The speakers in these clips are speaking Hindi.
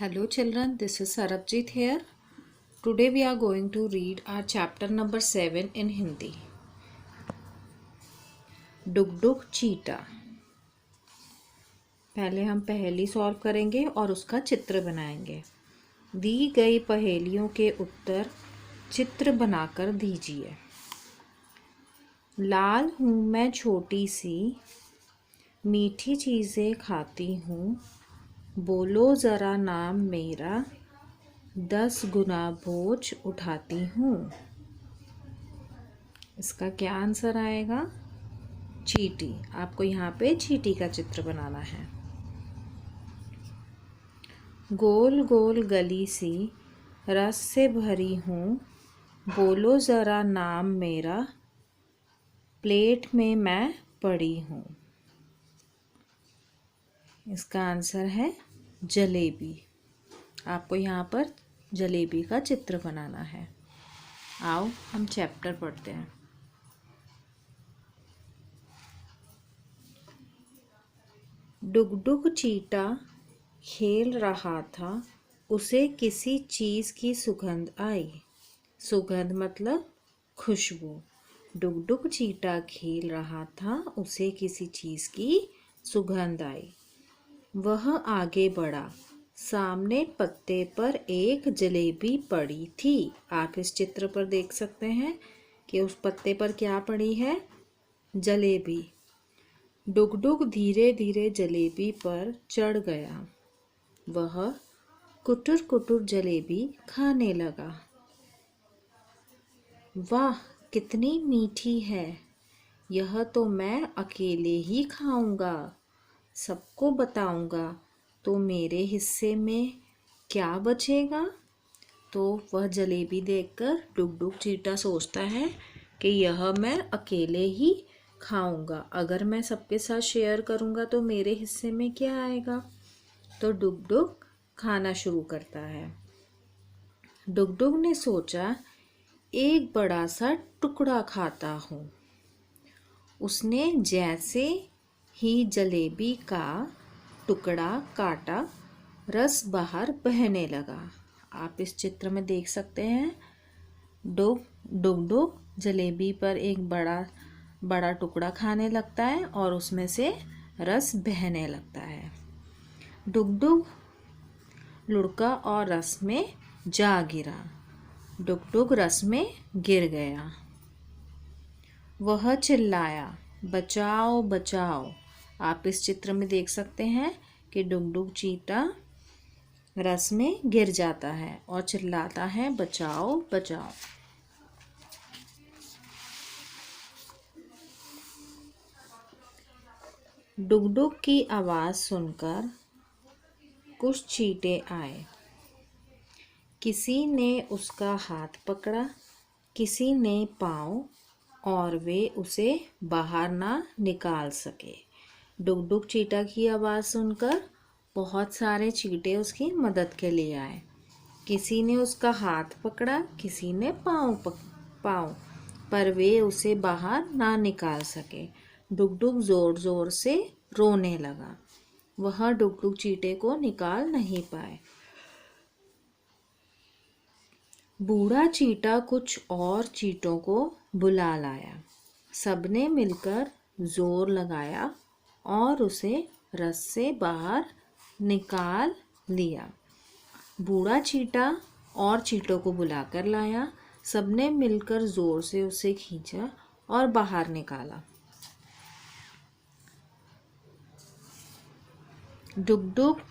Hello children, this is Sarabjit here. Today we are going to read our chapter number 7 in Hindi. Dungdung चीटा। पहले हम पहेली सॉल्व करेंगे और उसका चित्र बनाएंगे। दी गई पहेलियों के उत्तर चित्र बनाकर दीजिए। लाल हूँ मैं छोटी सी, मीठी चीज़ें खाती हूँ, बोलो ज़रा नाम मेरा, 10 गुना बोझ उठाती हूँ। इसका क्या आंसर आएगा? चींटी। आपको यहाँ पे चींटी का चित्र बनाना है। गोल गोल गली सी, रस से भरी हूँ, बोलो ज़रा नाम मेरा, प्लेट में मैं पड़ी हूँ। इसका आंसर है जलेबी। आपको यहाँ पर जलेबी का चित्र बनाना है। आओ हम चैप्टर पढ़ते हैं। डुगडुग चीटा खेल रहा था, उसे किसी चीज़ की सुगंध आई। सुगंध मतलब खुशबू। डुगडुग चीटा खेल रहा था, उसे किसी चीज़ की सुगंध आई। वह आगे बढ़ा, सामने पत्ते पर एक जलेबी पड़ी थी। आप इस चित्र पर देख सकते हैं कि उस पत्ते पर क्या पड़ी है? जलेबी। डुगडुग धीरे धीरे जलेबी पर चढ़ गया। वह कुटुर कुटुर जलेबी खाने लगा। वाह, कितनी मीठी है! यह तो मैं अकेले ही खाऊंगा। सबको बताऊंगा तो मेरे हिस्से में क्या बचेगा? तो वह जलेबी देखकर डुगडुग चीटा सोचता है कि यह मैं अकेले ही खाऊंगा। अगर मैं सबके साथ शेयर करूंगा तो मेरे हिस्से में क्या आएगा? तो डुगडुग खाना शुरू करता है। डुगडुग ने सोचा, एक बड़ा सा टुकड़ा खाता हूँ। उसने जैसे ही जलेबी का टुकड़ा काटा, रस बाहर बहने लगा। आप इस चित्र में देख सकते हैं डुगडुग जलेबी पर एक बड़ा टुकड़ा खाने लगता है और उसमें से रस बहने लगता है। डुगडुग लुढ़का और रस में जा गिरा। डुगडुग रस में गिर गया। वह चिल्लाया, बचाओ बचाओ। आप इस चित्र में देख सकते हैं कि डुगडुग चीटा रस में गिर जाता है और चिल्लाता है, बचाओ बचाओ। डुगडुग की आवाज़ सुनकर कुछ चींटे आए। किसी ने उसका हाथ पकड़ा, किसी ने पाँव, और वे उसे बाहर ना निकाल सके। डुगडुग चीटा की आवाज़ सुनकर बहुत सारे चींटे उसकी मदद के लिए आए। किसी ने उसका हाथ पकड़ा, किसी ने पाँव, पर वे उसे बाहर ना निकाल सके। डुगडुग ज़ोर ज़ोर से रोने लगा। वह डुगडुग चीटे को निकाल नहीं पाए। बूढ़ा चीटा कुछ और चींटों को बुला लाया। सबने मिलकर जोर लगाया और उसे रस से बाहर निकाल लिया। बूढ़ा चीटा और चींटों को बुलाकर लाया। सबने मिलकर जोर से उसे खींचा और बाहर निकाला। डुगडुग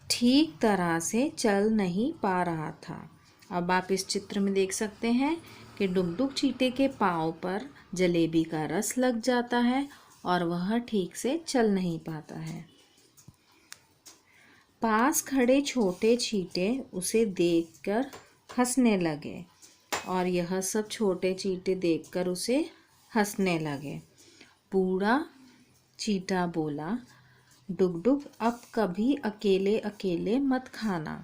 ठीक तरह से चल नहीं पा रहा था। अब आप इस चित्र में देख सकते हैं कि डुगडुग चीटे के पाँव पर जलेबी का रस लग जाता है और वह ठीक से चल नहीं पाता है। पास खड़े छोटे चींटे उसे देखकर हंसने लगे और यह सब छोटे चींटे देखकर उसे हंसने लगे। बूढ़ा चीटा बोला, डुगडुग अब कभी अकेले अकेले मत खाना।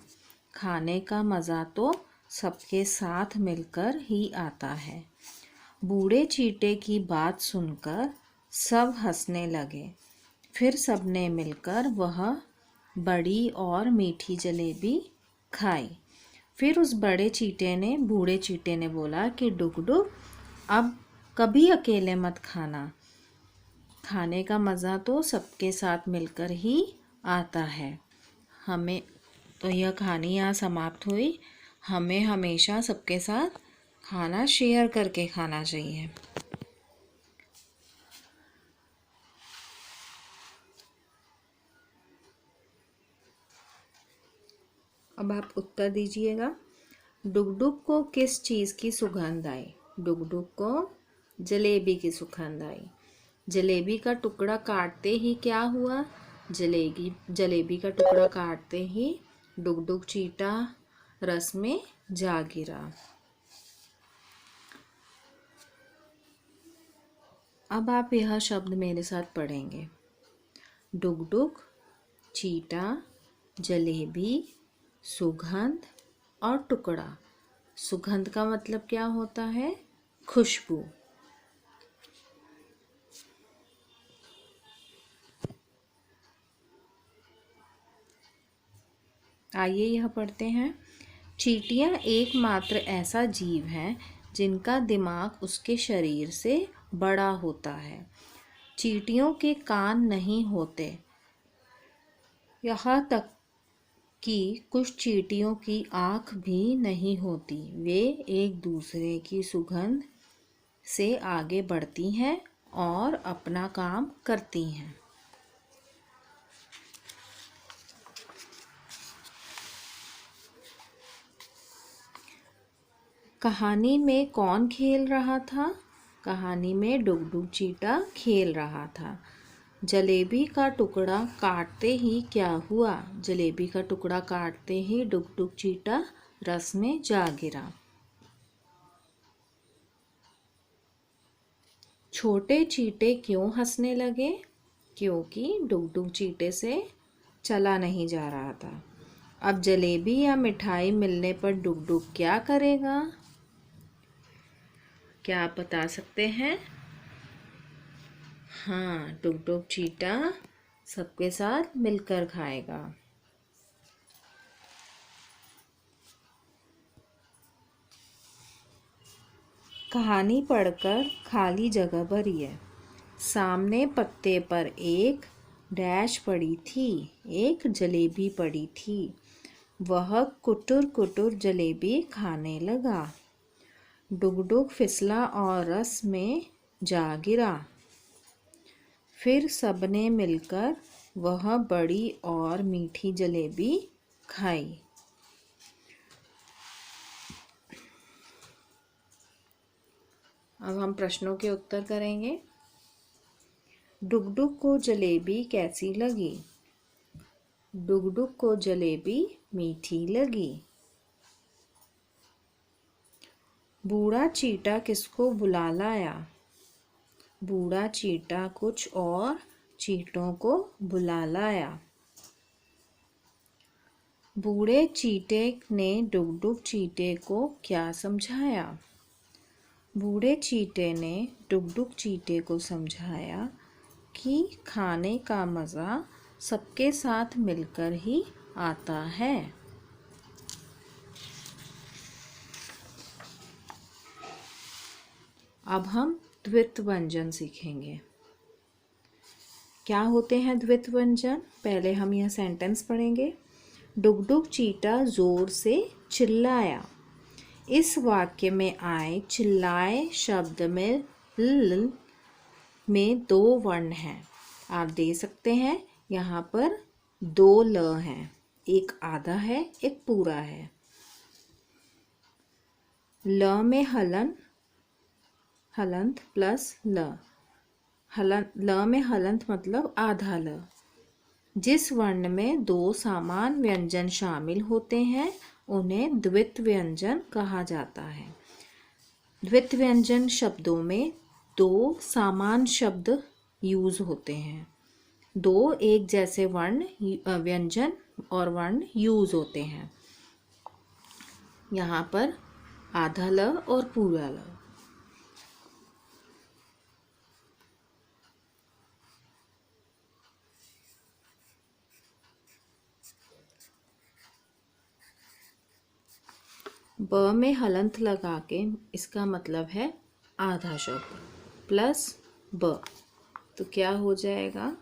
खाने का मज़ा तो सबके साथ मिलकर ही आता है। बूढ़े चीटे की बात सुनकर सब हंसने लगे। फिर सबने मिलकर वह बड़ी और मीठी जलेबी खाई। फिर उस बड़े चींटे ने बूढ़े चींटे ने बोला कि डुग डुग, अब कभी अकेले मत खाना, खाने का मज़ा तो सबके साथ मिलकर ही आता है। हमें तो यह कहानी यहाँ समाप्त हुई। हमें हमेशा सबके साथ खाना शेयर करके खाना चाहिए। अब आप उत्तर दीजिएगा। डुगडुग को किस चीज़ की सुगंध आई? डुगडुग को जलेबी की सुगंध आई। जलेबी का टुकड़ा काटते ही क्या हुआ? जलेबी का टुकड़ा काटते ही डुगडुग चींटा रस में जा गिरा। अब आप यह शब्द मेरे साथ पढ़ेंगे। डुगडुग, चींटा, जलेबी, सुगंध और टुकड़ा। सुगंध का मतलब क्या होता है? खुशबू। आइए यह पढ़ते हैं। चींटियाँ एकमात्र ऐसा जीव है जिनका दिमाग उसके शरीर से बड़ा होता है। चींटियों के कान नहीं होते, यहाँ तक कि कुछ चींटियों की आँख भी नहीं होती। वे एक दूसरे की सुगंध से आगे बढ़ती हैं और अपना काम करती हैं। कहानी में कौन खेल रहा था? कहानी में डुगडुग चींटा खेल रहा था। जलेबी का टुकड़ा काटते ही क्या हुआ? जलेबी का टुकड़ा काटते ही डुगडुग चींटा रस में जा गिरा। छोटे चींटे क्यों हंसने लगे? क्योंकि डुगडुग चींटे से चला नहीं जा रहा था। अब जलेबी या मिठाई मिलने पर डुगडुग क्या करेगा? क्या आप बता सकते हैं? हाँ, डुगडुग चींटा सबके साथ मिलकर खाएगा। कहानी पढ़कर खाली जगह भरिए। सामने पत्ते पर एक डैश पड़ी थी, एक जलेबी पड़ी थी। वह कुटुर कुटुर जलेबी खाने लगा। डुगडुग फिसला और रस में जा गिरा। फिर सबने मिलकर वह बड़ी और मीठी जलेबी खाई। अब हम प्रश्नों के उत्तर करेंगे। डुगडुग को जलेबी कैसी लगी? डुगडुग को जलेबी मीठी लगी। बूढ़ा चींटा किसको बुला लाया? बूढ़ा चींटा कुछ और चींटों को बुला लाया। बूढ़े चींटे ने डुगडुग चींटे को क्या समझाया? बूढ़े चींटे ने डुगडुग चींटे को समझाया कि खाने का मज़ा सबके साथ मिलकर ही आता है। अब हम द्वित्व व्यंजन सीखेंगे। क्या होते हैं द्वित्व व्यंजन? पहले हम यह सेंटेंस पढ़ेंगे। डुगडुग चींटा जोर से चिल्लाया। इस वाक्य में आए चिल्लाए शब्द में ल में दो वर्ण हैं। आप दे सकते हैं, यहाँ पर दो ल हैं, एक आधा है, एक पूरा है। ल में हलंत प्लस ल। ल में हलंत मतलब आधा ल। जिस वर्ण में दो समान व्यंजन शामिल होते हैं उन्हें द्वित्व व्यंजन कहा जाता है। द्वित्व व्यंजन शब्दों में दो समान शब्द यूज होते हैं। दो एक जैसे व्यंजन और वर्ण यूज होते हैं। यहाँ पर आधा ल और पूरा ल। ब में हलंत लगा के इसका मतलब है आधा शब्द प्लस ब, तो क्या हो जाएगा?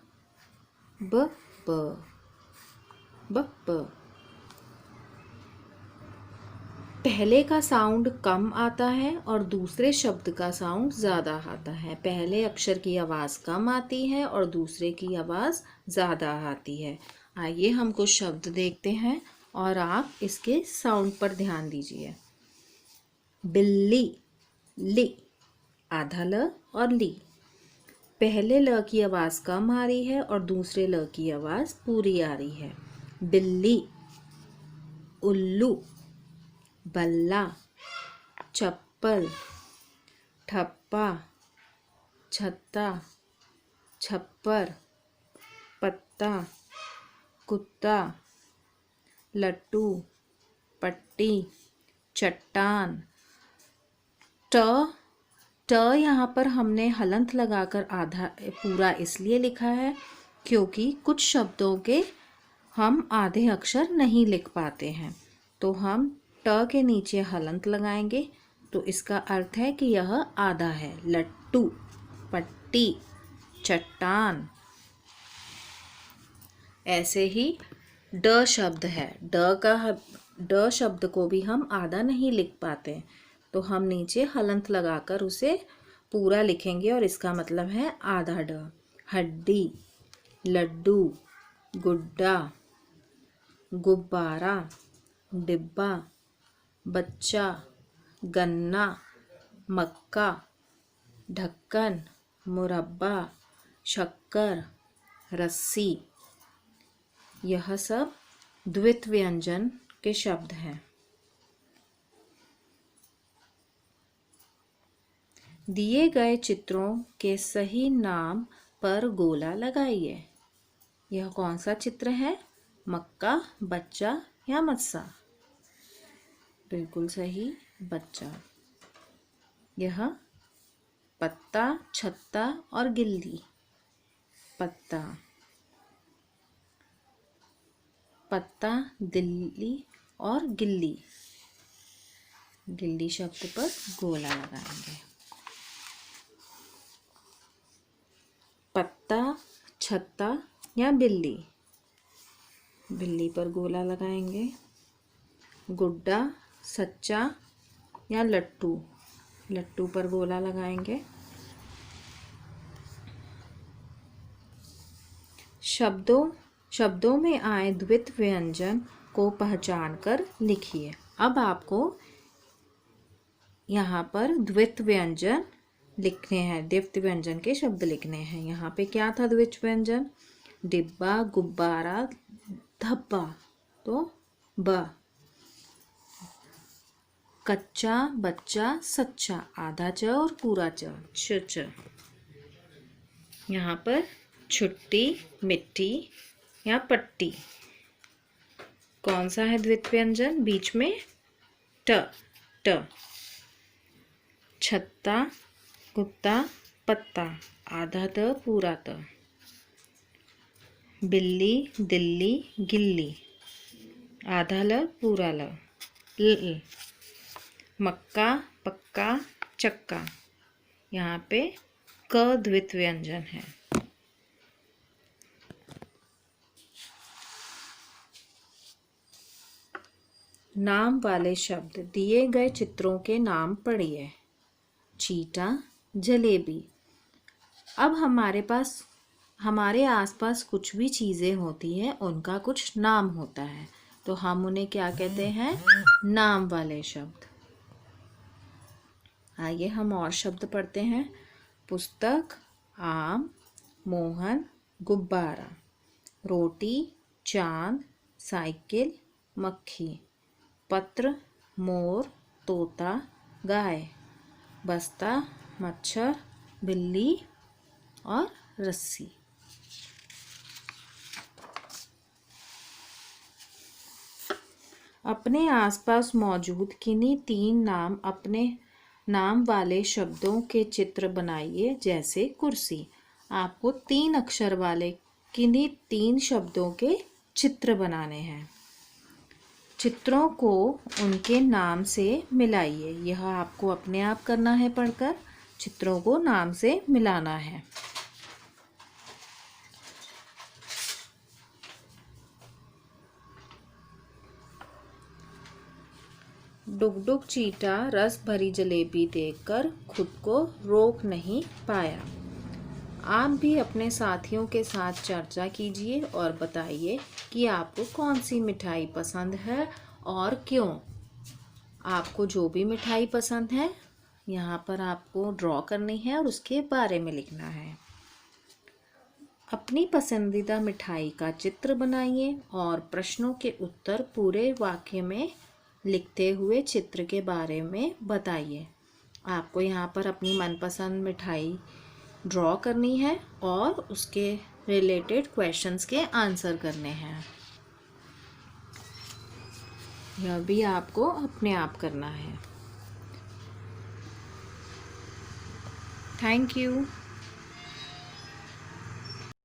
ब ब ब ब। पहले का साउंड कम आता है और दूसरे शब्द का साउंड ज़्यादा आता है। पहले अक्षर की आवाज़ कम आती है और दूसरे की आवाज़ ज़्यादा आती है। आइए हम कुछ शब्द देखते हैं और आप इसके साउंड पर ध्यान दीजिए। बिल्ली, ली, आधा ल और ली। पहले ल की आवाज़ कम आ रही है और दूसरे ल की आवाज़ पूरी आ रही है। बिल्ली, उल्लू, बल्ला, चप्पल, ठप्पा, छत्ता, छप्पर, पत्ता, कुत्ता, लट्टू, पट्टी, चट्टान। ट यहाँ पर हमने हलंत लगाकर आधा पूरा इसलिए लिखा है क्योंकि कुछ शब्दों के हम आधे अक्षर नहीं लिख पाते हैं, तो हम ट के नीचे हलंत लगाएंगे, तो इसका अर्थ है कि यह आधा है। लट्टू, पट्टी, चट्टान। ऐसे ही ड शब्द है, ड शब्द को भी हम आधा नहीं लिख पाते, तो हम नीचे हलंत लगाकर उसे पूरा लिखेंगे और इसका मतलब है आधा ड। हड्डी, लड्डू, गुड्डा, गुब्बारा, डिब्बा, बच्चा, गन्ना, मक्का, ढक्कन, मुरब्बा, शक्कर, रस्सी। यह सब द्वित्व व्यंजन के शब्द हैं। दिए गए चित्रों के सही नाम पर गोला लगाइए। यह कौन सा चित्र है? मक्का, बच्चा या मस्सा? बिल्कुल सही, बच्चा। यह पत्ता, छत्ता और गिल्ली। पत्ता, पत्ता, दिल्ली और गिल्ली। गिल्ली शब्द पर गोला लगाएंगे। पत्ता, छत्ता या बिल्ली? बिल्ली पर गोला लगाएंगे। गुड्डा, सच्चा या लट्टू? लट्टू पर गोला लगाएंगे। शब्दों में आए द्वित्व व्यंजन को पहचान कर लिखिए। अब आपको यहाँ पर द्वित्व व्यंजन लिखने हैं, द्वित्व व्यंजन के शब्द लिखने हैं। यहाँ पे क्या था द्वित्व व्यंजन? डिब्बा, गुब्बारा, धब्बा, तो ब। कच्चा, बच्चा, सच्चा, आधा च और पूरा च। यहाँ पर छुट्टी, मिट्टी या पट्टी। कौन सा है द्वित्व व्यंजन? बीच में ट। छत्ता, कुत्ता, पत्ता, आधा त पूरा त। बिल्ली, दिल्ली, गिल्ली, आधा ल पूरा ल। मक्का, पक्का, चक्का। यहाँ पे क द्वित्व व्यंजन है। नाम वाले शब्द। दिए गए चित्रों के नाम पढ़िए। चीटा, जलेबी। अब हमारे आसपास कुछ भी चीज़ें होती हैं, उनका कुछ नाम होता है, तो हम उन्हें क्या कहते हैं? नाम वाले शब्द। आइए हम और शब्द पढ़ते हैं। पुस्तक, आम, मोहन, गुब्बारा। रोटी, चांद, साइकिल, मक्खी। पत्र, मोर, तोता, गाय। बस्ता, मच्छर, बिल्ली और रस्सी। अपने आसपास मौजूद किन्हीं तीन अपने नाम वाले शब्दों के चित्र बनाइए। जैसे कुर्सी। आपको 3 अक्षर वाले किन्हीं 3 शब्दों के चित्र बनाने हैं। चित्रों को उनके नाम से मिलाइए। यह आपको अपने आप करना है पढ़कर। चित्रों को नाम से मिलाना है। डुगडुग चींटा रस भरी जलेबी देखकर खुद को रोक नहीं पाया। आप भी अपने साथियों के साथ चर्चा कीजिए और बताइए कि आपको कौन सी मिठाई पसंद है और क्यों। आपको जो भी मिठाई पसंद है यहाँ पर आपको ड्रॉ करनी है और उसके बारे में लिखना है। अपनी पसंदीदा मिठाई का चित्र बनाइए और प्रश्नों के उत्तर पूरे वाक्य में लिखते हुए चित्र के बारे में बताइए। आपको यहाँ पर अपनी मनपसंद मिठाई ड्रॉ करनी है और उसके रिलेटेड क्वेश्चंस के आंसर करने हैं। यह भी आपको अपने आप करना है। Thank you.